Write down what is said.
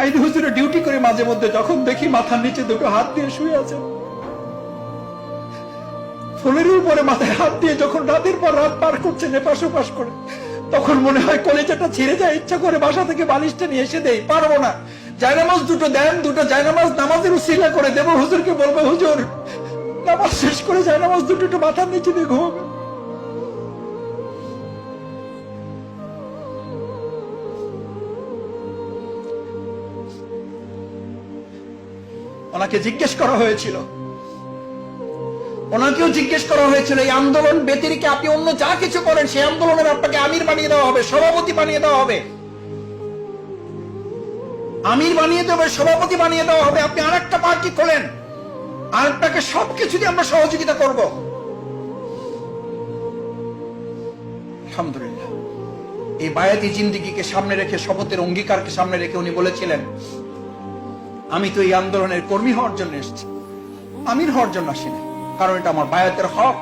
সাইদি হুজুরে ডিউটি করে মাঝে মধ্যে যখন দেখি মাথার নিচে দুটো হাত দিয়ে শুয়ে আছেন, ফুলের উপরে মাথায় হাত দিয়ে যখন রাতের পর রাত পার করছেন এপাশ ওপাশ করে, তখন মনে হয় কলেজাটা ছিঁড়ে যায়। ইচ্ছা করে বাসা থেকে বালিশটা নিয়ে এসে দেই, পারবো না। জায়নামাজ দুটো দেন, দুটো জায়নামাজ নামাজের উসিলা করে দেবো, হুজুরকে বলবো হুজুর নামাজ শেষ করে জায়নামাজ দুটো একটু মাথার নিচে দিয়ে ঘুমাবে। ওনাকে জিজ্ঞেস করা হয়েছিল, ওনাকেও জিজ্ঞেস করা হয়েছিল এই আন্দোলন ব্যতিরেকে আপনি অন্য যা কিছু করেন সেই আন্দোলনের আপনাকে আমির বানিয়ে দেওয়া হবে, সভাপতি বানিয়ে দেওয়া হবে, আমির বানিয়ে দেওয়া হবে, সভাপতি বানিয়ে দেওয়া হবে। আপনি আরেকটা পার্টি খোলেন, আর আপনাকে সবকিছু দিয়ে আমরা সহযোগিতা করব। আলহামদুলিল্লাহ, এই বায়াতি জিন্দেগিকে সামনে রেখে, শপথের অঙ্গীকারকে সামনে রেখে উনি বলেছিলেন, আমি তো এই আন্দোলনের কর্মী হওয়ার জন্য এসেছি, আমির হওয়ার জন্য আসিনি, কারণ এটা আমার বায়াতের হক।